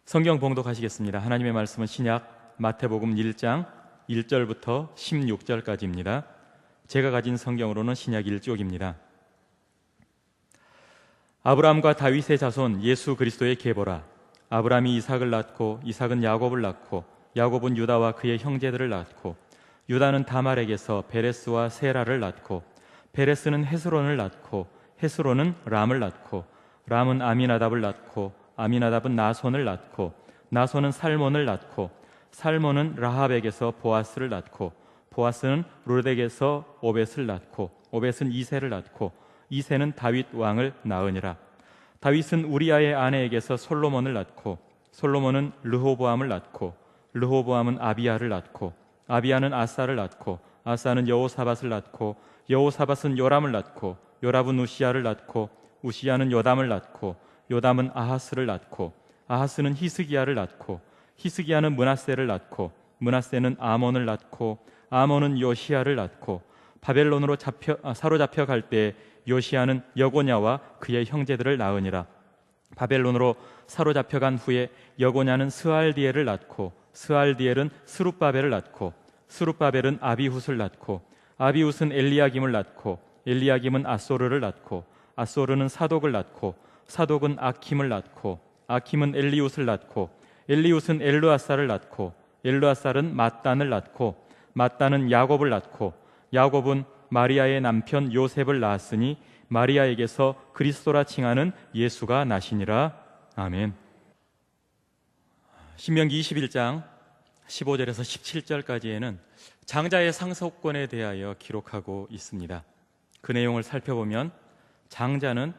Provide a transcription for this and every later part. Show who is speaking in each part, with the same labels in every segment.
Speaker 1: 성경 봉독하시겠습니다. 하나님의 말씀은 신약 마태복음 1장 1절부터 16절까지입니다. 제가 가진 성경으로는 신약 1쪽입니다. 아브라함과 다윗의 자손 예수 그리스도의 계보라. 아브라함이 이삭을 낳고 이삭은 야곱을 낳고 야곱은 유다와 그의 형제들을 낳고 유다는 다말에게서 베레스와 세라를 낳고 베레스는 헤스론을 낳고 헤스론은 람을 낳고 람은 아미나답을 낳고 아미나답은 나손을 낳고 나손은 살몬을 낳고 살몬은 라합에게서 보아스를 낳고 보아스는 룻에게서 오벳을 낳고 오벳은 이새를 낳고 이새는 다윗 왕을 낳으니라. 다윗은 우리아의 아내에게서 솔로몬을 낳고 솔로몬은 르호보암을 낳고 르호보암은 아비야를 낳고 아비야는 아사를 낳고 아사는 여호사밧을 낳고 여호사밧은 요람을 낳고 요람은 우시야를 낳고 우시야는 요담을 낳고 요담은 아하스를 낳고 아하스는 히스기야를 낳고 히스기야는 므낫세를 낳고 므낫세는 아몬을 낳고 아몬은 요시야를 낳고 바벨론으로 사로잡혀 갈 때 요시야는 여고냐와 그의 형제들을 낳으니라. 바벨론으로 사로잡혀간 후에 여고냐는 스알디엘을 낳고 스알디엘은 스룹바벨을 낳고 스룹바벨은 아비훗을 낳고 아비훗은 엘리야김을 낳고 엘리야김은 아소르를 낳고 아소르는 사독을 낳고 사독은 아킴을 낳고 아킴은 엘리웃을 낳고 엘리웃은 엘르아살을 낳고 엘르아살은 mat단을 낳고 mat단은 야곱을 낳고 야곱은 마리아의 남편 요셉을 낳았으니 마리아에게서 그리스도라 칭하는 예수가 나시니라. 아멘. 신명기 21장 15절에서 17절까지에는 장자의 상속권에 대하여 기록하고 있습니다. 그 내용을 살펴보면 장자는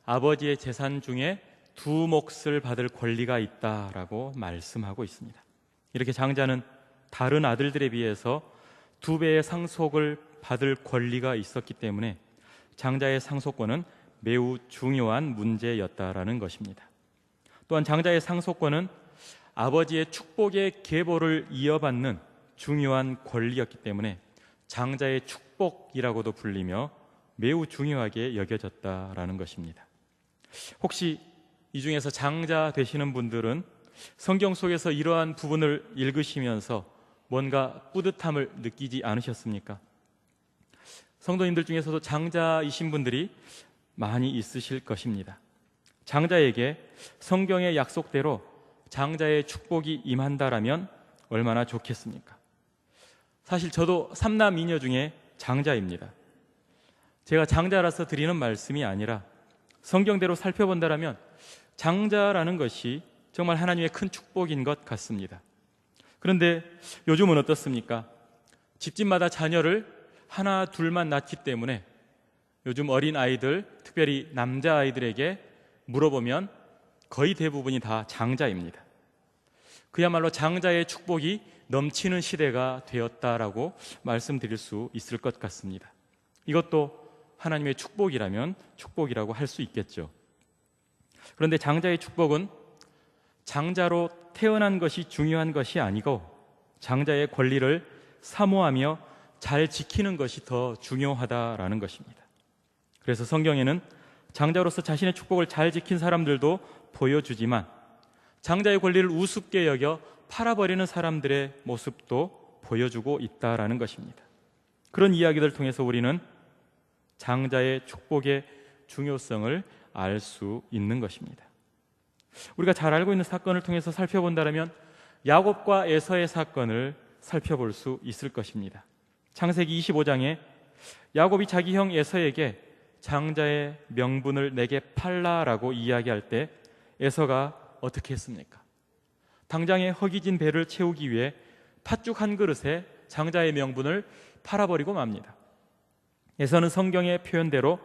Speaker 1: 아버지의 재산 중에 두 몫을 받을 권리가 있다라고 말씀하고 있습니다. 이렇게 장자는 다른 아들들에 비해서 2배의 상속을 받을 권리가 있었기 때문에 장자의 상속권은 매우 중요한 문제였다라는 것입니다. 또한 장자의 상속권은 아버지의 축복의 계보를 이어받는 중요한 권리였기 때문에 장자의 축복이라고도 불리며 매우 중요하게 여겨졌다라는 것입니다. 혹시 이 중에서 장자 되시는 분들은 성경 속에서 이러한 부분을 읽으시면서 뭔가 뿌듯함을 느끼지 않으셨습니까? 성도님들 중에서도 장자이신 분들이 많이 있으실 것입니다. 장자에게 성경의 약속대로 장자의 축복이 임한다라면 얼마나 좋겠습니까? 사실 저도 3남 2녀 중에 장자입니다. 제가 장자라서 드리는 말씀이 아니라 성경대로 살펴본다라면 장자라는 것이 정말 하나님의 큰 축복인 것 같습니다. 그런데 요즘은 어떻습니까? 집집마다 자녀를 하나 둘만 낳기 때문에 요즘 어린 아이들, 특별히 남자아이들에게 물어보면 거의 대부분이 다 장자입니다. 그야말로 장자의 축복이 넘치는 시대가 되었다라고 말씀드릴 수 있을 것 같습니다. 이것도 하나님의 축복이라면 축복이라고 할 수 있겠죠. 그런데 장자의 축복은 장자로 태어난 것이 중요한 것이 아니고 장자의 권리를 사모하며 잘 지키는 것이 더 중요하다라는 것입니다. 그래서 성경에는 장자로서 자신의 축복을 잘 지킨 사람들도 보여주지만 장자의 권리를 우습게 여겨 팔아버리는 사람들의 모습도 보여주고 있다라는 것입니다. 그런 이야기들을 통해서 우리는 장자의 축복의 중요성을 알 수 있는 것입니다. 우리가 잘 알고 있는 사건을 통해서 살펴본다면 야곱과 에서의 사건을 살펴볼 수 있을 것입니다. 창세기 25장에 야곱이 자기 형 에서에게 장자의 명분을 내게 팔라라고 이야기할 때 에서가 어떻게 했습니까? 당장에 허기진 배를 채우기 위해 팥죽 한 그릇에 장자의 명분을 팔아버리고 맙니다. 에서는 성경의 표현대로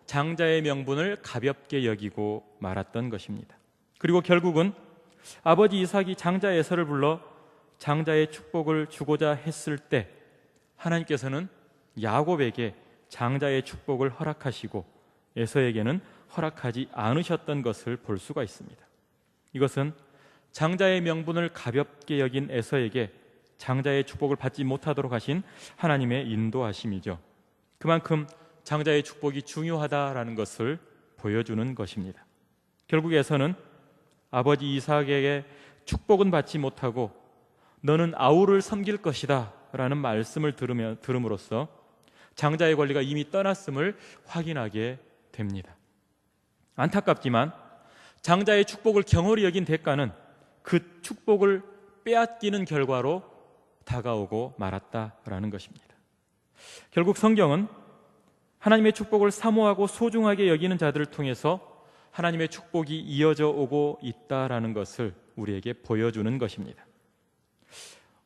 Speaker 1: 장자의 명분을 가볍게 여기고 말았던 것입니다. 그리고 결국은 아버지 이삭이 장자 에서를 불러 장자의 축복을 주고자 했을 때 하나님께서는 야곱에게 장자의 축복을 허락하시고 에서에게는 허락하지 않으셨던 것을 볼 수가 있습니다. 이것은 장자의 명분을 가볍게 여긴 에서에게 장자의 축복을 받지 못하도록 하신 하나님의 인도하심이죠. 그만큼 장자의 축복이 중요하다라는 것을 보여주는 것입니다. 결국 에서는 아버지 이삭에게 축복은 받지 못하고 너는 아우를 섬길 것이다 라는 말씀을 들음으로써 장자의 권리가 이미 떠났음을 확인하게 됩니다. 안타깝지만 장자의 축복을 경홀히 여긴 대가는 그 축복을 빼앗기는 결과로 다가오고 말았다라는 것입니다. 결국 성경은 하나님의 축복을 사모하고 소중하게 여기는 자들을 통해서 하나님의 축복이 이어져 오고 있다라는 것을 우리에게 보여주는 것입니다.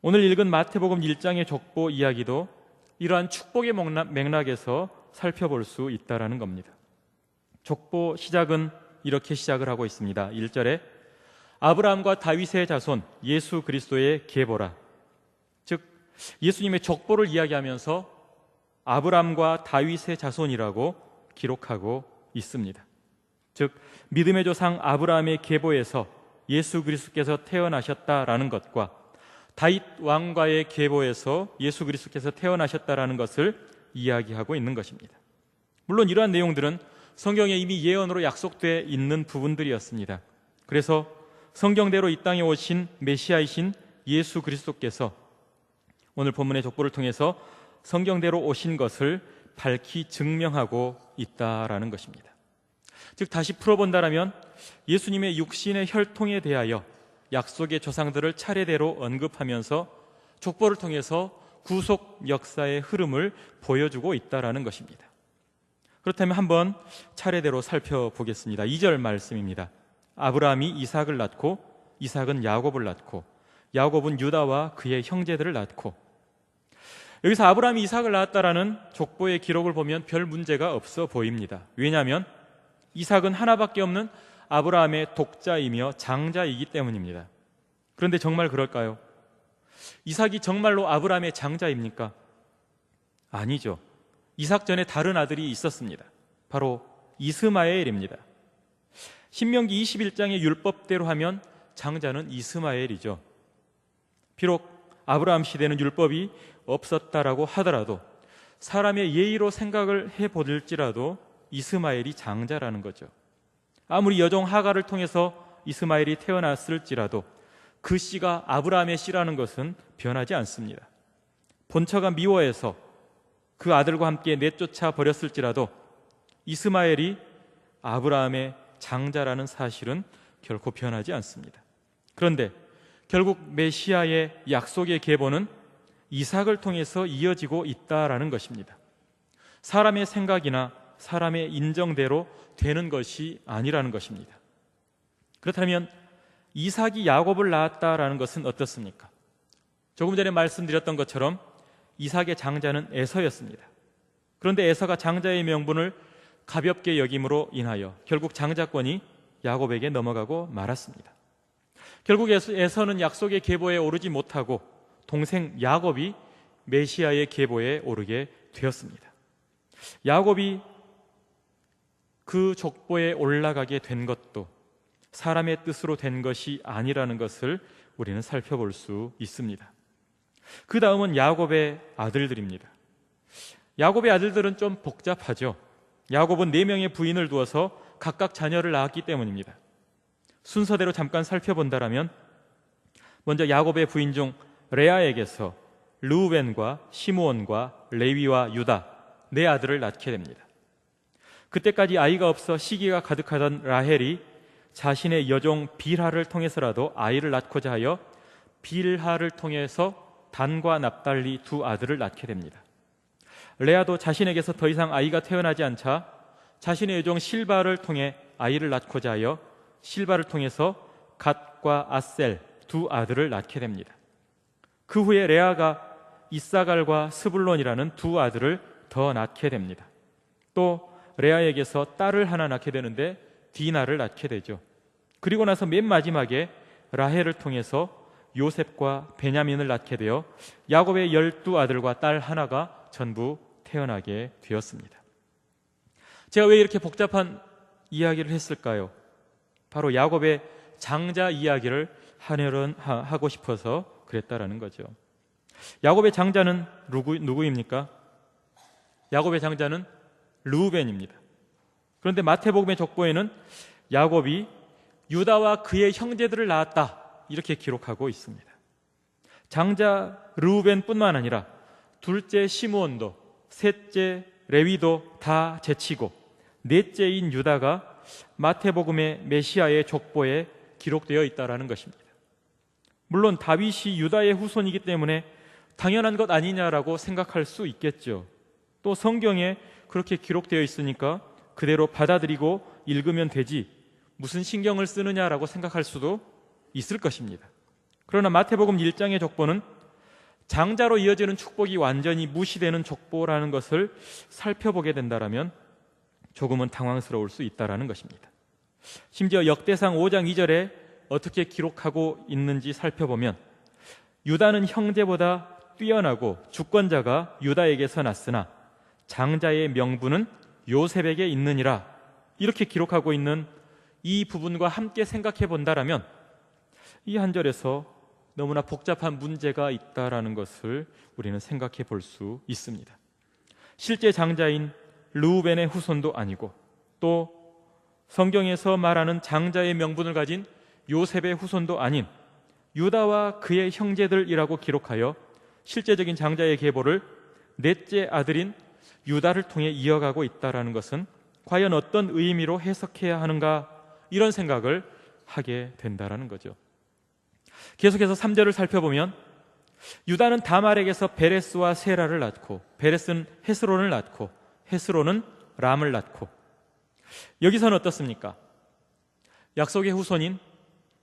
Speaker 1: 오늘 읽은 마태복음 1장의 족보 이야기도 이러한 축복의 맥락에서 살펴볼 수 있다라는 겁니다. 족보 시작은 이렇게 시작을 하고 있습니다. 1절에 아브라함과 다윗의 자손 예수 그리스도의 계보라. 즉 예수님의 족보를 이야기하면서 아브라함과 다윗의 자손이라고 기록하고 있습니다. 즉 믿음의 조상 아브라함의 계보에서 예수 그리스도께서 태어나셨다라는 것과 다윗 왕과의 계보에서 예수 그리스도께서 태어나셨다라는 것을 이야기하고 있는 것입니다. 물론 이러한 내용들은 성경에 이미 예언으로 약속되어 있는 부분들이었습니다. 그래서 성경대로 이 땅에 오신 메시아이신 예수 그리스도께서 오늘 본문의 족보를 통해서 성경대로 오신 것을 밝히 증명하고 있다라는 것입니다. 즉 다시 풀어본다라면 예수님의 육신의 혈통에 대하여 약속의 조상들을 차례대로 언급하면서 족보를 통해서 구속 역사의 흐름을 보여주고 있다라는 것입니다. 그렇다면 한번 차례대로 살펴보겠습니다. 2절 말씀입니다. 아브라함이 이삭을 낳고 이삭은 야곱을 낳고 야곱은 유다와 그의 형제들을 낳고. 여기서 아브라함이 이삭을 낳았다라는 족보의 기록을 보면 별 문제가 없어 보입니다. 왜냐하면 이삭은 하나밖에 없는 아브라함의 독자이며 장자이기 때문입니다. 그런데 정말 그럴까요? 이삭이 정말로 아브라함의 장자입니까? 아니죠. 이삭 전에 다른 아들이 있었습니다. 바로 이스마엘입니다. 신명기 21장의 율법대로 하면 장자는 이스마엘이죠. 비록 아브라함 시대는 율법이 없었다라고 하더라도 사람의 예의로 생각을 해볼지라도 이스마엘이 장자라는 거죠. 아무리 여종 하갈을 통해서 이스마엘이 태어났을지라도 그 씨가 아브라함의 씨라는 것은 변하지 않습니다. 본처가 미워해서 그 아들과 함께 내쫓아 버렸을지라도 이스마엘이 아브라함의 장자라는 사실은 결코 변하지 않습니다. 그런데 결국 메시아의 약속의 계보는 이삭을 통해서 이어지고 있다라는 것입니다. 사람의 생각이나 사람의 인정대로 되는 것이 아니라는 것입니다. 그렇다면 이삭이 야곱을 낳았다라는 것은 어떻습니까? 조금 전에 말씀드렸던 것처럼 이삭의 장자는 에서였습니다. 그런데 에서가 장자의 명분을 가볍게 여김으로 인하여 결국 장자권이 야곱에게 넘어가고 말았습니다. 결국 에서는 약속의 계보에 오르지 못하고 동생 야곱이 메시아의 계보에 오르게 되었습니다. 야곱이 그 족보에 올라가게 된 것도 사람의 뜻으로 된 것이 아니라는 것을 우리는 살펴볼 수 있습니다. 그 다음은 야곱의 아들들입니다. 야곱의 아들들은 좀 복잡하죠. 야곱은 4명의 부인을 두어서 각각 자녀를 낳았기 때문입니다. 순서대로 잠깐 살펴본다라면 먼저 야곱의 부인 중 레아에게서 르우벤과 시므온과 레위와 유다 4아들을 낳게 됩니다. 그때까지 아이가 없어 시기가 가득하던 라헬이 자신의 여종 빌하를 통해서라도 아이를 낳고자 하여 빌하를 통해서 단과 납달리 2 아들을 낳게 됩니다. 레아도 자신에게서 더 이상 아이가 태어나지 않자 자신의 여종 실바를 통해 아이를 낳고자 하여 실바를 통해서 갓과 아셀 2 아들을 낳게 됩니다. 그 후에 레아가 이사갈과 스불론이라는 2 아들을 더 낳게 됩니다. 또 레아에게서 딸을 하나 낳게 되는데 디나를 낳게 되죠. 그리고 나서 맨 마지막에 라헬을 통해서 요셉과 베냐민을 낳게 되어 야곱의 12아들과 딸 하나가 전부 태어나게 되었습니다. 제가 왜 이렇게 복잡한 이야기를 했을까요? 바로 야곱의 장자 이야기를 하고 싶어서 그랬다라는 거죠. 야곱의 장자는 누구입니까? 야곱의 장자는 르우벤입니다. 그런데 마태복음의 족보에는 야곱이 유다와 그의 형제들을 낳았다 이렇게 기록하고 있습니다. 장자 르우벤뿐만 아니라 둘째 시므온도, 셋째 레위도 다 제치고 넷째인 유다가 마태복음의 메시아의 족보에 기록되어 있다는 것입니다. 물론 다윗이 유다의 후손이기 때문에 당연한 것 아니냐라고 생각할 수 있겠죠. 또 성경에 그렇게 기록되어 있으니까 그대로 받아들이고 읽으면 되지, 무슨 신경을 쓰느냐라고 생각할 수도 있을 것입니다. 그러나 마태복음 1장의 족보는 장자로 이어지는 축복이 완전히 무시되는 족보라는 것을 살펴보게 된다면 조금은 당황스러울 수 있다는 것입니다. 심지어 역대상 5장 2절에 어떻게 기록하고 있는지 살펴보면 유다는 형제보다 뛰어나고 주권자가 유다에게서 났으나 장자의 명분은 요셉에게 있느니라, 이렇게 기록하고 있는 이 부분과 함께 생각해 본다라면 이 한 절에서 너무나 복잡한 문제가 있다라는 것을 우리는 생각해 볼 수 있습니다. 실제 장자인 르우벤의 후손도 아니고 또 성경에서 말하는 장자의 명분을 가진 요셉의 후손도 아닌 유다와 그의 형제들이라고 기록하여 실제적인 장자의 계보를 넷째 아들인 유다를 통해 이어가고 있다는 것은 과연 어떤 의미로 해석해야 하는가, 이런 생각을 하게 된다는 거죠. 계속해서 3절을 살펴보면 유다는 다말에게서 베레스와 세라를 낳고 베레스는 헤스론을 낳고 헤스론은 람을 낳고, 여기서는 어떻습니까? 약속의 후손인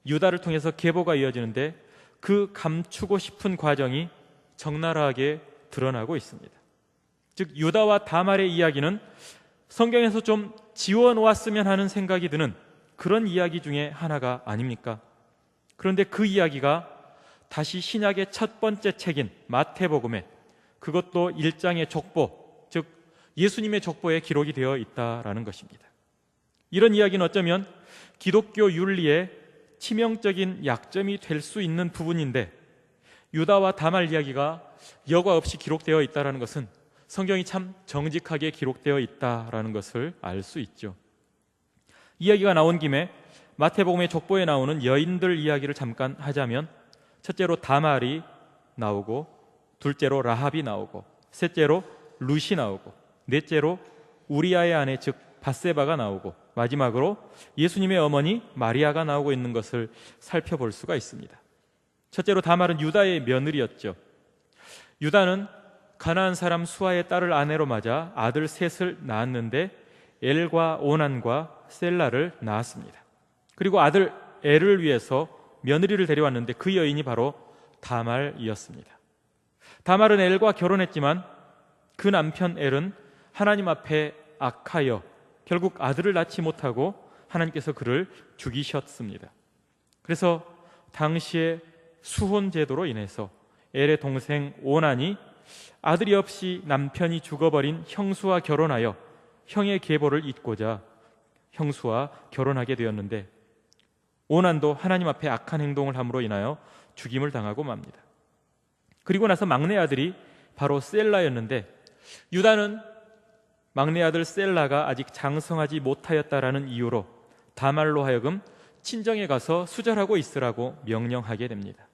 Speaker 1: 유다를 통해서 계보가 이어지는데 그 감추고 싶은 과정이 적나라하게 드러나고 있습니다. 즉 유다와 다말의 이야기는 성경에서 좀 지워놓았으면 하는 생각이 드는 그런 이야기 중에 하나가 아닙니까? 그런데 그 이야기가 다시 신약의 첫 번째 책인 마태복음에, 그것도 1장의 족보, 즉 예수님의 족보에 기록이 되어 있다라는 것입니다. 이런 이야기는 어쩌면 기독교 윤리의 치명적인 약점이 될 수 있는 부분인데 유다와 다말 이야기가 여과 없이 기록되어 있다는 것은 성경이 참 정직하게 기록되어 있다라는 것을 알 수 있죠. 이야기가 나온 김에 마태복음의 족보에 나오는 여인들 이야기를 잠깐 하자면 첫째로 다말이 나오고, 둘째로 라합이 나오고, 셋째로 룻이 나오고, 넷째로 우리아의 아내 즉 밧세바가 나오고, 마지막으로 예수님의 어머니 마리아가 나오고 있는 것을 살펴볼 수가 있습니다. 첫째로 다말은 유다의 며느리였죠. 유다는 가나안 사람 수아의 딸을 아내로 맞아 아들 셋을 낳았는데 엘과 오난과 셀라를 낳았습니다. 그리고 아들 엘을 위해서 며느리를 데려왔는데 그 여인이 바로 다말이었습니다. 다말은 엘과 결혼했지만 그 남편 엘은 하나님 앞에 악하여 결국 아들을 낳지 못하고 하나님께서 그를 죽이셨습니다. 그래서 당시의 수혼 제도로 인해서 엘의 동생 오난이 아들이 없이 남편이 죽어버린 형수와 결혼하여 형의 계보를 잇고자 형수와 결혼하게 되었는데 오난도 하나님 앞에 악한 행동을 함으로 인하여 죽임을 당하고 맙니다. 그리고 나서 막내 아들이 바로 셀라였는데 유다는 막내 아들 셀라가 아직 장성하지 못하였다라는 이유로 다말로 하여금 친정에 가서 수절하고 있으라고 명령하게 됩니다.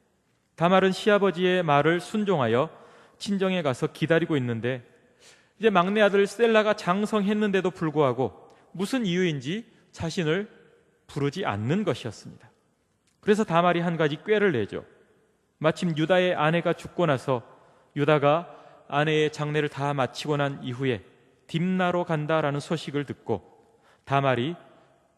Speaker 1: 다말은 시아버지의 말을 순종하여 친정에 가서 기다리고 있는데 이제 막내 아들 셀라가 장성했는데도 불구하고 무슨 이유인지 자신을 부르지 않는 것이었습니다. 그래서 다말이 한 가지 꾀를 내죠. 마침 유다의 아내가 죽고 나서 유다가 아내의 장례를 다 마치고 난 이후에 딥나로 간다라는 소식을 듣고 다말이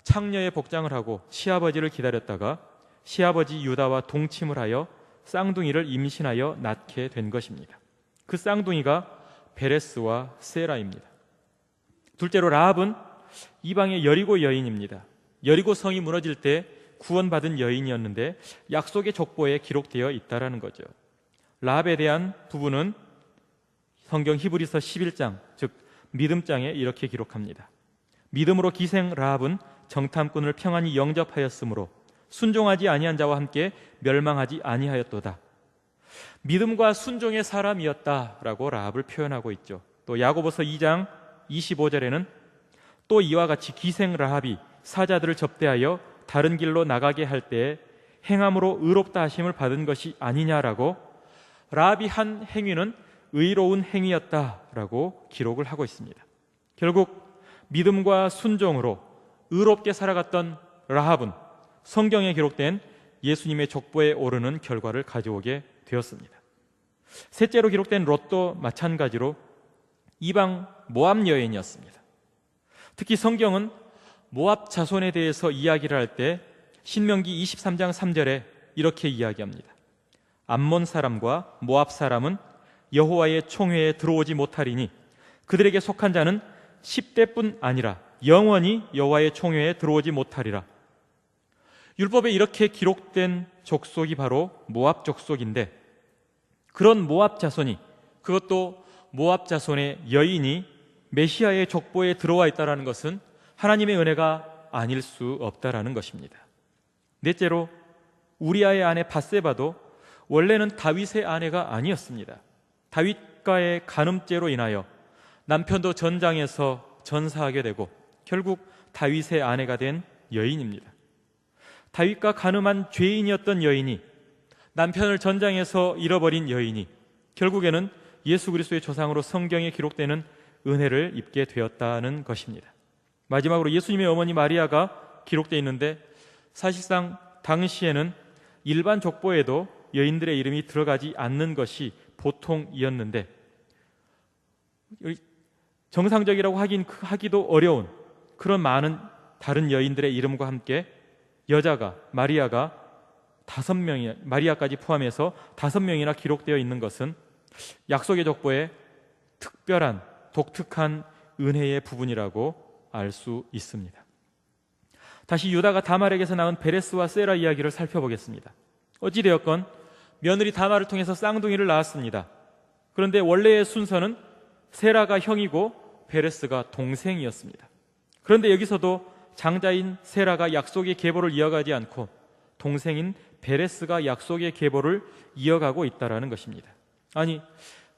Speaker 1: 창녀의 복장을 하고 시아버지를 기다렸다가 시아버지 유다와 동침을 하여 쌍둥이를 임신하여 낳게 된 것입니다. 그 쌍둥이가 베레스와 세라입니다. 둘째로 라합은 이방의 여리고 여인입니다. 여리고 성이 무너질 때 구원받은 여인이었는데 약속의 족보에 기록되어 있다는 거죠. 라합에 대한 부분은 성경 히브리서 11장 즉 믿음장에 이렇게 기록합니다. 믿음으로 기생 라합은 정탐꾼을 평안히 영접하였으므로 순종하지 아니한 자와 함께 멸망하지 아니하였도다. 믿음과 순종의 사람이었다라고 라합을 표현하고 있죠. 또 야고보서 2장 25절에는 또 이와 같이 기생 라합이 사자들을 접대하여 다른 길로 나가게 할 때에 행함으로 의롭다 하심을 받은 것이 아니냐라고 라합이 한 행위는 의로운 행위였다라고 기록을 하고 있습니다. 결국 믿음과 순종으로 의롭게 살아갔던 라합은 성경에 기록된 예수님의 족보에 오르는 결과를 가져오게 되었습니다. 셋째로 기록된 롯도 마찬가지로 이방 모압 여인이었습니다. 특히 성경은 모압 자손에 대해서 이야기를 할 때 신명기 23장 3절에 이렇게 이야기합니다. 암몬 사람과 모압 사람은 여호와의 총회에 들어오지 못하리니 그들에게 속한 자는 10대뿐 아니라 영원히 여호와의 총회에 들어오지 못하리라. 율법에 이렇게 기록된 족속이 바로 모압 족속인데, 그런 모압 자손이, 그것도 모압 자손의 여인이 메시아의 족보에 들어와 있다는 것은 하나님의 은혜가 아닐 수 없다라는 것입니다. 넷째로 우리아의 아내 밧세바도 원래는 다윗의 아내가 아니었습니다. 다윗과의 간음죄로 인하여 남편도 전장에서 전사하게 되고 결국 다윗의 아내가 된 여인입니다. 다윗과 간음한 죄인이었던 여인이, 남편을 전장에서 잃어버린 여인이 결국에는 예수 그리스도의 조상으로 성경에 기록되는 은혜를 입게 되었다는 것입니다. 마지막으로 예수님의 어머니 마리아가 기록되어 있는데, 사실상 당시에는 일반 족보에도 여인들의 이름이 들어가지 않는 것이 보통이었는데, 정상적이라고 하기도 어려운 그런 많은 다른 여인들의 이름과 함께 여자가, 마리아가 5명이, 마리아까지 포함해서 5명이나 기록되어 있는 것은 약속의 족보에 특별한 독특한 은혜의 부분이라고 알 수 있습니다. 다시 유다가 다말에게서 낳은 베레스와 세라 이야기를 살펴보겠습니다. 어찌되었건 며느리 다말을 통해서 쌍둥이를 낳았습니다. 그런데 원래의 순서는 세라가 형이고 베레스가 동생이었습니다. 그런데 여기서도 장자인 세라가 약속의 계보를 이어가지 않고 동생인 베레스가 약속의 계보를 이어가고 있다는 것입니다. 아니,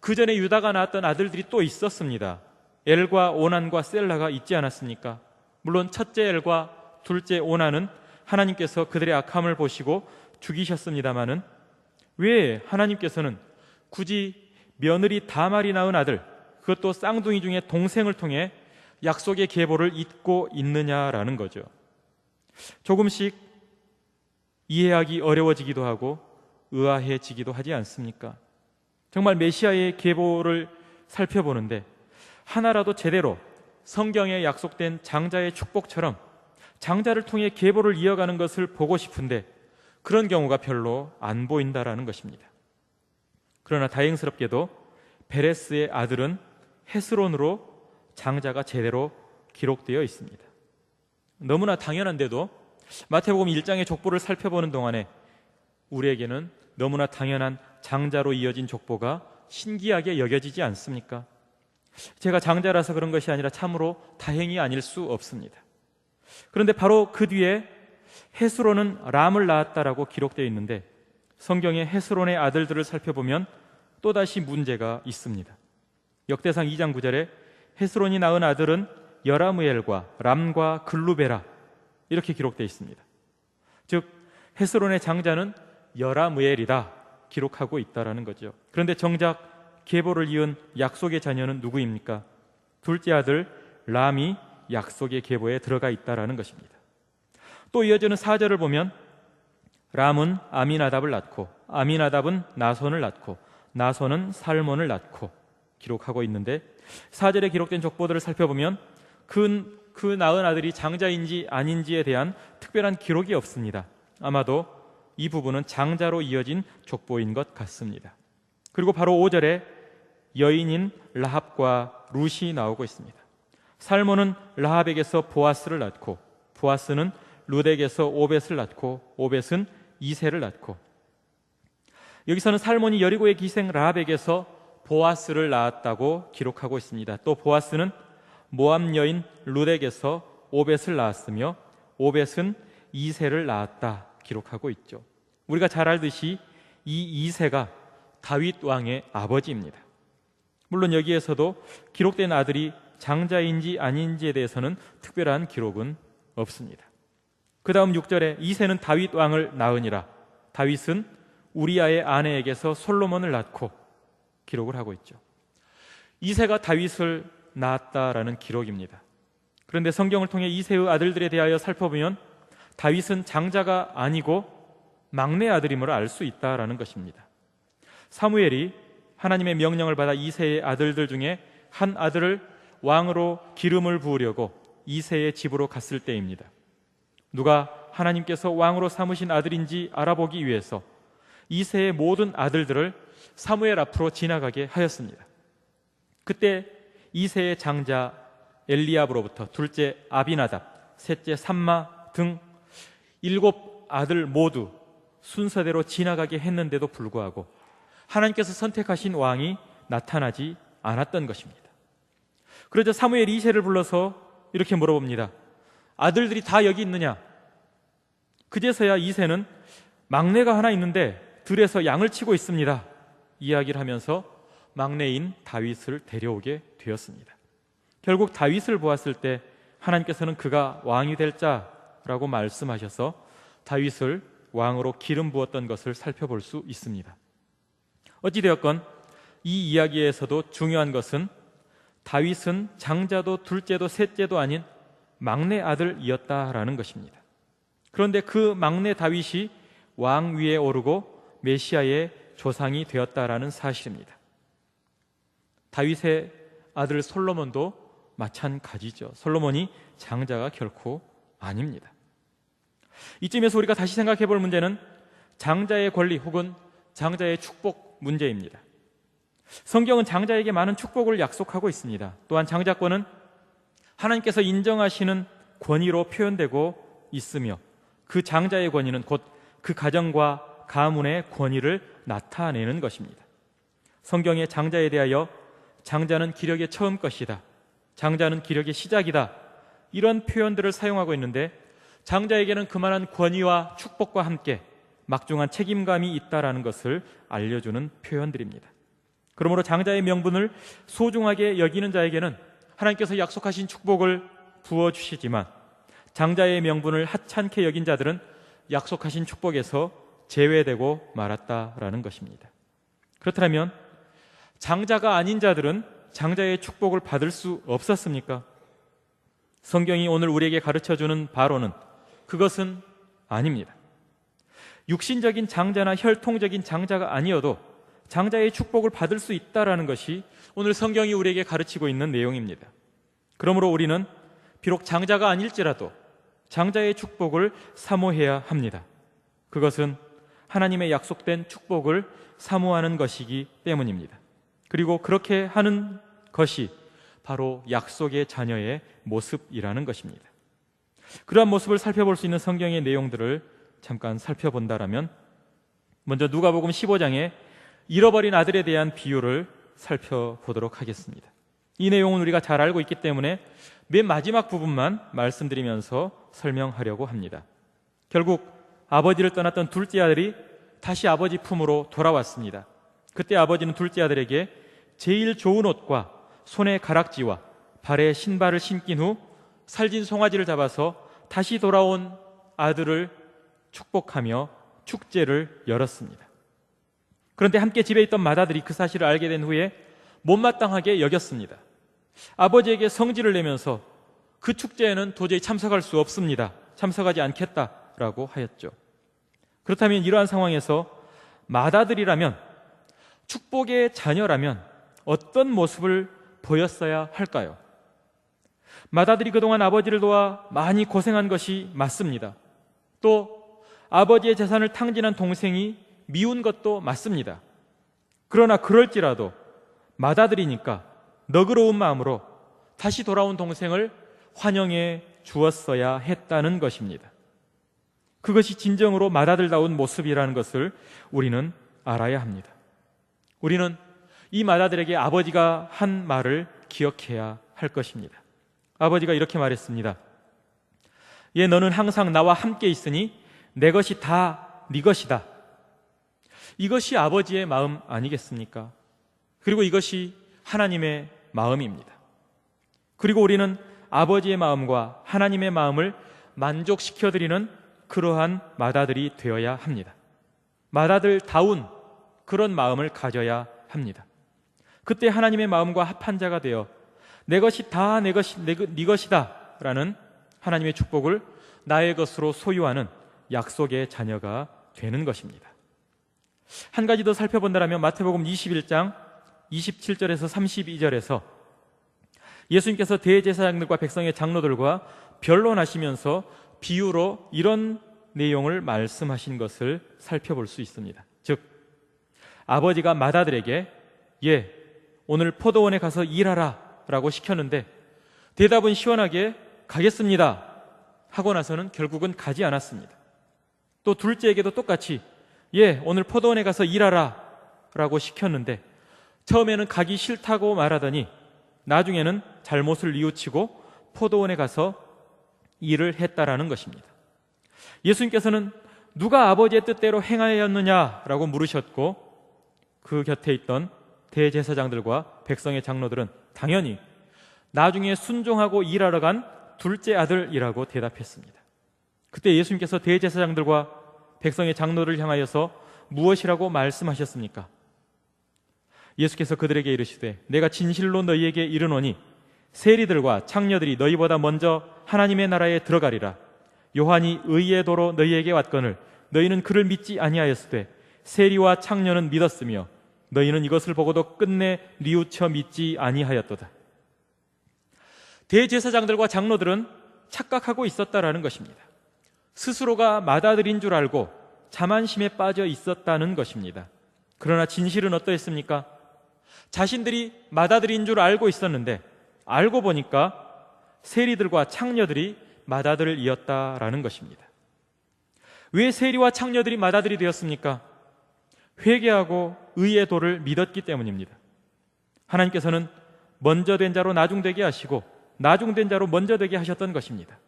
Speaker 1: 그 전에 유다가 낳았던 아들들이 또 있었습니다. 엘과 오난과 셀라가 있지 않았습니까? 물론 첫째 엘과 둘째 오난은 하나님께서 그들의 악함을 보시고 죽이셨습니다마는 왜 하나님께서는 굳이 며느리 다말이 낳은 아들, 그것도 쌍둥이 중에 동생을 통해 약속의 계보를 잇고 있느냐라는 거죠. 조금씩 이해하기 어려워지기도 하고 의아해지기도 하지 않습니까? 정말 메시아의 계보를 살펴보는데 하나라도 제대로 성경에 약속된 장자의 축복처럼 장자를 통해 계보를 이어가는 것을 보고 싶은데 그런 경우가 별로 안 보인다라는 것입니다. 그러나 다행스럽게도 베레스의 아들은 헤스론으로 장자가 제대로 기록되어 있습니다. 너무나 당연한데도 마태복음 1장의 족보를 살펴보는 동안에 우리에게는 너무나 당연한 장자로 이어진 족보가 신기하게 여겨지지 않습니까? 제가 장자라서 그런 것이 아니라 참으로 다행이 아닐 수 없습니다. 그런데 바로 그 뒤에 헤스론은 람을 낳았다라고 기록되어 있는데, 성경의 헤스론의 아들들을 살펴보면 또다시 문제가 있습니다. 역대상 2장 9절에 헤스론이 낳은 아들은 여라무엘과 람과 글루베라, 이렇게 기록되어 있습니다. 즉 헤스론의 장자는 여라무엘이다 기록하고 있다라는 거죠. 그런데 정작 계보를 이은 약속의 자녀는 누구입니까? 둘째 아들 람이 약속의 계보에 들어가 있다라는 것입니다. 또 이어지는 4절을 보면 람은 아미나답을 낳고 아미나답은 나손을 낳고 나손은 살몬을 낳고 기록하고 있는데, 4절에 기록된 족보들을 살펴보면 그 낳은 아들이 장자인지 아닌지에 대한 특별한 기록이 없습니다. 아마도 이 부분은 장자로 이어진 족보인 것 같습니다. 그리고 바로 5절에 여인인 라합과 룻이 나오고 있습니다. 살몬은 라합에게서 보아스를 낳고 보아스는 룻에게서 오벳을 낳고 오벳은 이세를 낳고, 여기서는 살몬이 여리고의 기생 라합에게서 보아스를 낳았다고 기록하고 있습니다. 또 보아스는 모압 여인 룻에게서 오벳을 낳았으며 오벳은 이세를 낳았다 기록하고 있죠. 우리가 잘 알듯이 이 이세가 다윗 왕의 아버지입니다. 물론 여기에서도 기록된 아들이 장자인지 아닌지에 대해서는 특별한 기록은 없습니다. 그 다음 6절에 이세는 다윗 왕을 낳으니라. 다윗은 우리아의 아내에게서 솔로몬을 낳고 기록을 하고 있죠. 이새가 다윗을 낳았다라는 기록입니다. 그런데 성경을 통해 이새의 아들들에 대하여 살펴보면 다윗은 장자가 아니고 막내 아들임을 알 수 있다라는 것입니다. 사무엘이 하나님의 명령을 받아 이새의 아들들 중에 한 아들을 왕으로 기름을 부으려고 이새의 집으로 갔을 때입니다. 누가 하나님께서 왕으로 삼으신 아들인지 알아보기 위해서 이새의 모든 아들들을 사무엘 앞으로 지나가게 하였습니다. 그때 이새의 장자 엘리압으로부터 둘째 아비나답, 셋째 삼마 등 7 아들 모두 순서대로 지나가게 했는데도 불구하고 하나님께서 선택하신 왕이 나타나지 않았던 것입니다. 그러자 사무엘이 이새를 불러서 이렇게 물어봅니다. 아들들이 다 여기 있느냐? 그제서야 이새는 막내가 하나 있는데 들에서 양을 치고 있습니다, 이야기를 하면서 막내인 다윗을 데려오게 되었습니다. 결국 다윗을 보았을 때 하나님께서는 그가 왕이 될 자라고 말씀하셔서 다윗을 왕으로 기름 부었던 것을 살펴볼 수 있습니다. 어찌되었건 이 이야기에서도 중요한 것은 다윗은 장자도 둘째도 셋째도 아닌 막내 아들이었다라는 것입니다. 그런데 그 막내 다윗이 왕 위에 오르고 메시아의 조상이 되었다라는 사실입니다. 다윗의 아들 솔로몬도 마찬가지죠. 솔로몬이 장자가 결코 아닙니다. 이쯤에서 우리가 다시 생각해 볼 문제는 장자의 권리 혹은 장자의 축복 문제입니다. 성경은 장자에게 많은 축복을 약속하고 있습니다. 또한 장자권은 하나님께서 인정하시는 권위로 표현되고 있으며 그 장자의 권위는 곧 그 가정과 가문의 권위를 나타내는 것입니다. 성경의 장자에 대하여 장자는 기력의 처음 것이다, 장자는 기력의 시작이다, 이런 표현들을 사용하고 있는데 장자에게는 그만한 권위와 축복과 함께 막중한 책임감이 있다라는 것을 알려주는 표현들입니다. 그러므로 장자의 명분을 소중하게 여기는 자에게는 하나님께서 약속하신 축복을 부어주시지만 장자의 명분을 하찮게 여긴 자들은 약속하신 축복에서 제외되고 말았다라는 것입니다. 그렇다면 장자가 아닌 자들은 장자의 축복을 받을 수 없었습니까? 성경이 오늘 우리에게 가르쳐주는 바로는 그것은 아닙니다. 육신적인 장자나 혈통적인 장자가 아니어도 장자의 축복을 받을 수 있다라는 것이 오늘 성경이 우리에게 가르치고 있는 내용입니다. 그러므로 우리는 비록 장자가 아닐지라도 장자의 축복을 사모해야 합니다. 그것은 하나님의 약속된 축복을 사모하는 것이기 때문입니다. 그리고 그렇게 하는 것이 바로 약속의 자녀의 모습이라는 것입니다. 그러한 모습을 살펴볼 수 있는 성경의 내용들을 잠깐 살펴본다라면 먼저 누가복음 15장에 잃어버린 아들에 대한 비유를 살펴보도록 하겠습니다. 이 내용은 우리가 잘 알고 있기 때문에 맨 마지막 부분만 말씀드리면서 설명하려고 합니다. 결국 아버지를 떠났던 둘째 아들이 다시 아버지 품으로 돌아왔습니다. 그때 아버지는 둘째 아들에게 제일 좋은 옷과 손에 가락지와 발에 신발을 신긴 후 살진 송아지를 잡아서 다시 돌아온 아들을 축복하며 축제를 열었습니다. 그런데 함께 집에 있던 맏아들이 그 사실을 알게 된 후에 못마땅하게 여겼습니다. 아버지에게 성질을 내면서 그 축제에는 도저히 참석할 수 없습니다, 참석하지 않겠다라고 하였죠. 그렇다면 이러한 상황에서 맏아들이라면, 축복의 자녀라면 어떤 모습을 보였어야 할까요? 맏아들이 그동안 아버지를 도와 많이 고생한 것이 맞습니다. 또 아버지의 재산을 탕진한 동생이 미운 것도 맞습니다. 그러나 그럴지라도 맏아들이니까 너그러운 마음으로 다시 돌아온 동생을 환영해 주었어야 했다는 것입니다. 그것이 진정으로 맏아들다운 모습이라는 것을 우리는 알아야 합니다. 우리는 이 맏아들에게 아버지가 한 말을 기억해야 할 것입니다. 아버지가 이렇게 말했습니다. 얘, 너는 항상 나와 함께 있으니 내 것이 다 네 것이다. 이것이 아버지의 마음 아니겠습니까? 그리고 이것이 하나님의 마음입니다. 그리고 우리는 아버지의 마음과 하나님의 마음을 만족시켜드리는 그러한 맏아들이 되어야 합니다. 맏아들다운 그런 마음을 가져야 합니다. 그때 하나님의 마음과 합한 자가 되어 내 것이 다 네 것이다 라는 하나님의 축복을 나의 것으로 소유하는 약속의 자녀가 되는 것입니다. 한 가지 더 살펴본다면 마태복음 21장 27절에서 32절에서 예수님께서 대제사장들과 백성의 장로들과 변론하시면서 비유로 이런 내용을 말씀하신 것을 살펴볼 수 있습니다. 즉, 아버지가 맏아들에게 오늘 포도원에 가서 일하라 라고 시켰는데 대답은 시원하게 가겠습니다 하고 나서는 결국은 가지 않았습니다. 또 둘째에게도 똑같이 오늘 포도원에 가서 일하라 라고 시켰는데 처음에는 가기 싫다고 말하더니 나중에는 잘못을 뉘우치고 포도원에 가서 일을 했다라는 것입니다. 예수님께서는 누가 아버지의 뜻대로 행하였느냐라고 물으셨고 그 곁에 있던 대제사장들과 백성의 장로들은 당연히 나중에 순종하고 일하러 간 둘째 아들이라고 대답했습니다. 그때 예수님께서 대제사장들과 백성의 장로를 향하여서 무엇이라고 말씀하셨습니까? 예수께서 그들에게 이르시되 내가 진실로 너희에게 이르노니 세리들과 창녀들이 너희보다 먼저 하나님의 나라에 들어가리라. 요한이 의의 도로 너희에게 왔거늘 너희는 그를 믿지 아니하였으되 세리와 창녀는 믿었으며 너희는 이것을 보고도 끝내 뉘우쳐 믿지 아니하였도다. 대제사장들과 장로들은 착각하고 있었다라는 것입니다. 스스로가 맏아들인 줄 알고 자만심에 빠져 있었다는 것입니다. 그러나 진실은 어떠했습니까? 자신들이 맏아들인 줄 알고 있었는데 알고 보니까 세리들과 창녀들이 맏아들이었다라는 것입니다. 왜 세리와 창녀들이 맏아들이 되었습니까? 회개하고 의의 도를 믿었기 때문입니다. 하나님께서는 먼저 된 자로 나중되게 하시고 나중된 자로 먼저 되게 하셨던 것입니다.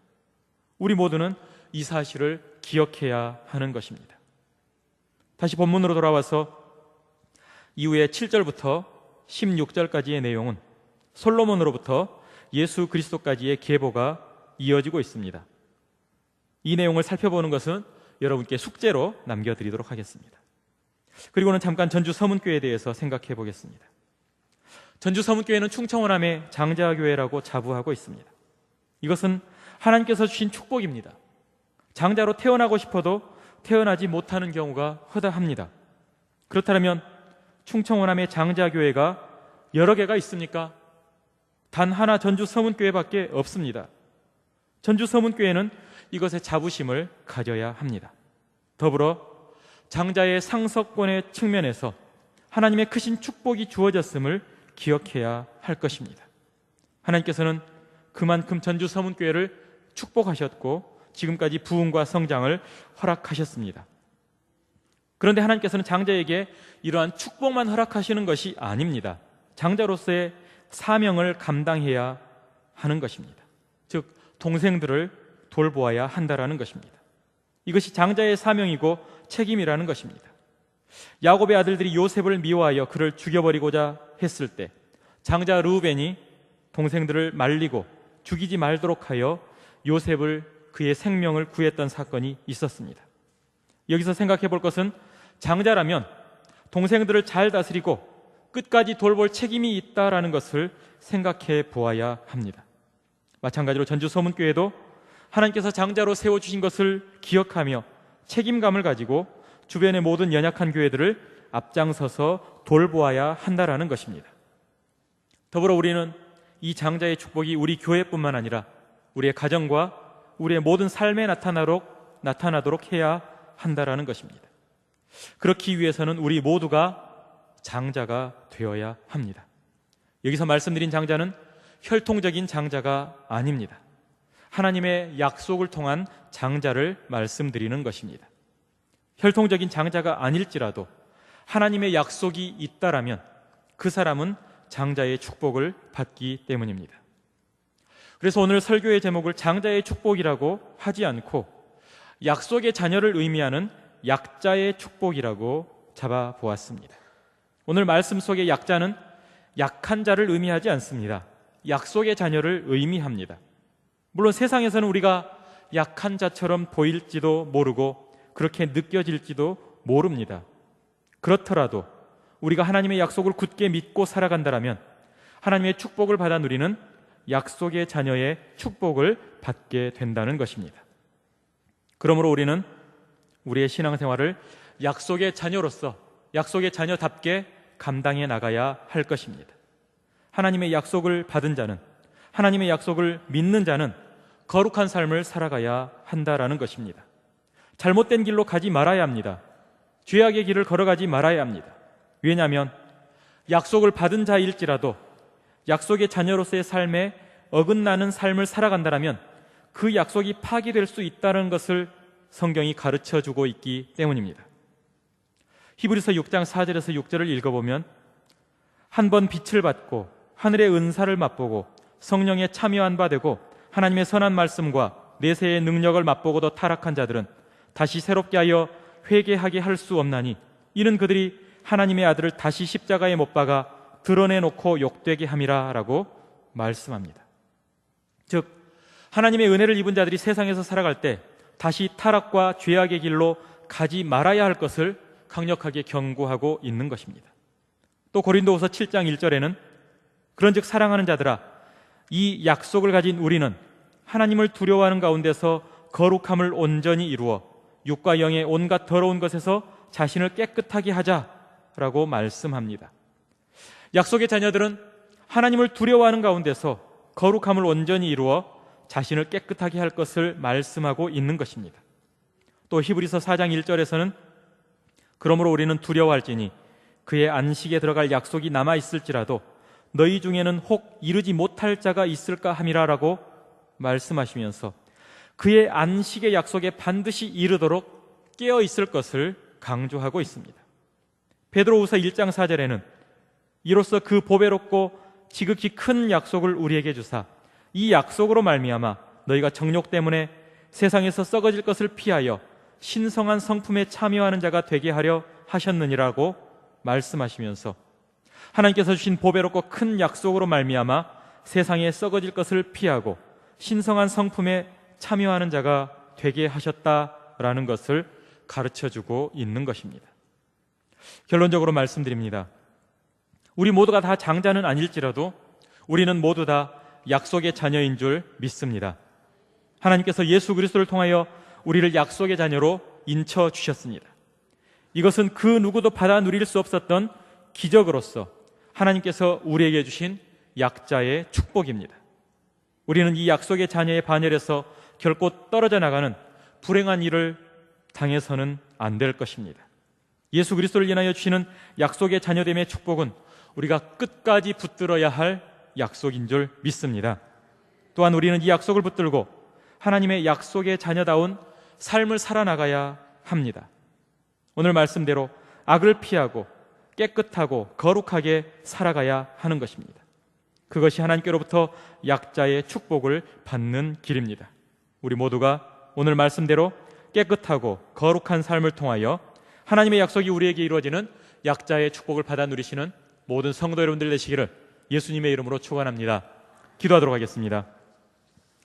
Speaker 1: 우리 모두는 이 사실을 기억해야 하는 것입니다. 다시 본문으로 돌아와서 이후에 7절부터 16절까지의 내용은 솔로몬으로부터 예수 그리스도까지의 계보가 이어지고 있습니다. 이 내용을 살펴보는 것은 여러분께 숙제로 남겨드리도록 하겠습니다. 그리고는 잠깐 전주 서문교회에 대해서 생각해 보겠습니다. 전주 서문교회는 충청호남의 장자교회라고 자부하고 있습니다. 이것은 하나님께서 주신 축복입니다. 장자로 태어나고 싶어도 태어나지 못하는 경우가 허다합니다. 그렇다면 충청호남의 장자교회가 여러 개가 있습니까? 단 하나 전주 서문교회밖에 없습니다. 전주 서문교회는 이것의 자부심을 가져야 합니다. 더불어 장자의 상속권의 측면에서 하나님의 크신 축복이 주어졌음을 기억해야 할 것입니다. 하나님께서는 그만큼 전주 서문교회를 축복하셨고 지금까지 부흥과 성장을 허락하셨습니다. 그런데 하나님께서는 장자에게 이러한 축복만 허락하시는 것이 아닙니다. 장자로서의 사명을 감당해야 하는 것입니다. 즉 동생들을 돌보아야 한다라는 것입니다. 이것이 장자의 사명이고 책임이라는 것입니다. 야곱의 아들들이 요셉을 미워하여 그를 죽여버리고자 했을 때 장자 르우벤이 동생들을 말리고 죽이지 말도록 하여 요셉을 그의 생명을 구했던 사건이 있었습니다. 여기서 생각해 볼 것은 장자라면 동생들을 잘 다스리고 끝까지 돌볼 책임이 있다라는 것을 생각해 보아야 합니다. 마찬가지로 전주 서문교회도 하나님께서 장자로 세워주신 것을 기억하며 책임감을 가지고 주변의 모든 연약한 교회들을 앞장서서 돌보아야 한다라는 것입니다. 더불어 우리는 이 장자의 축복이 우리 교회뿐만 아니라 우리의 가정과 우리의 모든 삶에 나타나도록 해야 한다라는 것입니다. 그렇기 위해서는 우리 모두가 장자가 되어야 합니다. 여기서 말씀드린 장자는 혈통적인 장자가 아닙니다. 하나님의 약속을 통한 장자를 말씀드리는 것입니다. 혈통적인 장자가 아닐지라도 하나님의 약속이 있다라면 그 사람은 장자의 축복을 받기 때문입니다. 그래서 오늘 설교의 제목을 장자의 축복이라고 하지 않고 약속의 자녀를 의미하는 약자의 축복이라고 잡아보았습니다. 오늘 말씀 속의 약자는 약한 자를 의미하지 않습니다. 약속의 자녀를 의미합니다. 물론 세상에서는 우리가 약한 자처럼 보일지도 모르고 그렇게 느껴질지도 모릅니다. 그렇더라도 우리가 하나님의 약속을 굳게 믿고 살아간다면 하나님의 축복을 받아 누리는 약속의 자녀의 축복을 받게 된다는 것입니다. 그러므로 우리는 우리의 신앙생활을 약속의 자녀로서 약속의 자녀답게 감당해 나가야 할 것입니다. 하나님의 약속을 받은 자는, 하나님의 약속을 믿는 자는 거룩한 삶을 살아가야 한다라는 것입니다. 잘못된 길로 가지 말아야 합니다. 죄악의 길을 걸어가지 말아야 합니다. 왜냐하면 약속을 받은 자일지라도 약속의 자녀로서의 삶에 어긋나는 삶을 살아간다면 그 약속이 파기될 수 있다는 것을 성경이 가르쳐주고 있기 때문입니다. 히브리서 6장 4절에서 6절을 읽어보면 한 번 빛을 받고 하늘의 은사를 맛보고 성령에 참여한 바 되고 하나님의 선한 말씀과 내세의 능력을 맛보고도 타락한 자들은 다시 새롭게 하여 회개하게 할 수 없나니 이는 그들이 하나님의 아들을 다시 십자가에 못 박아 드러내놓고 욕되게 함이라 라고 말씀합니다. 즉 하나님의 은혜를 입은 자들이 세상에서 살아갈 때 다시 타락과 죄악의 길로 가지 말아야 할 것을 강력하게 경고하고 있는 것입니다. 또 고린도후서 7장 1절에는 그런즉 사랑하는 자들아 이 약속을 가진 우리는 하나님을 두려워하는 가운데서 거룩함을 온전히 이루어 육과 영의 온갖 더러운 것에서 자신을 깨끗하게 하자라고 말씀합니다. 약속의 자녀들은 하나님을 두려워하는 가운데서 거룩함을 온전히 이루어 자신을 깨끗하게 할 것을 말씀하고 있는 것입니다. 또 히브리서 4장 1절에서는 그러므로 우리는 두려워할지니 그의 안식에 들어갈 약속이 남아있을지라도 너희 중에는 혹 이르지 못할 자가 있을까 함이라라고 말씀하시면서 그의 안식의 약속에 반드시 이르도록 깨어있을 것을 강조하고 있습니다. 베드로후서 1장 4절에는 이로써 그 보배롭고 지극히 큰 약속을 우리에게 주사 이 약속으로 말미암아 너희가 정욕 때문에 세상에서 썩어질 것을 피하여 신성한 성품에 참여하는 자가 되게 하려 하셨느니라고 말씀하시면서 하나님께서 주신 보배롭고 큰 약속으로 말미암아 세상에 썩어질 것을 피하고 신성한 성품에 참여하는 자가 되게 하셨다라는 것을 가르쳐주고 있는 것입니다. 결론적으로 말씀드립니다. 우리 모두가 다 장자는 아닐지라도 우리는 모두 다 약속의 자녀인 줄 믿습니다. 하나님께서 예수 그리스도를 통하여 우리를 약속의 자녀로 인쳐주셨습니다. 이것은 그 누구도 받아 누릴 수 없었던 기적으로서 하나님께서 우리에게 주신 약자의 축복입니다. 우리는 이 약속의 자녀의 반열에서 결코 떨어져 나가는 불행한 일을 당해서는 안 될 것입니다. 예수 그리스도를 인하여 주시는 약속의 자녀됨의 축복은 우리가 끝까지 붙들어야 할 약속인 줄 믿습니다. 또한 우리는 이 약속을 붙들고 하나님의 약속의 자녀다운 삶을 살아나가야 합니다. 오늘 말씀대로 악을 피하고 깨끗하고 거룩하게 살아가야 하는 것입니다. 그것이 하나님께로부터 약자의 축복을 받는 길입니다. 우리 모두가 오늘 말씀대로 깨끗하고 거룩한 삶을 통하여 하나님의 약속이 우리에게 이루어지는 약자의 축복을 받아 누리시는 모든 성도 여러분들 되시기를 예수님의 이름으로 축원합니다. 기도하도록 하겠습니다.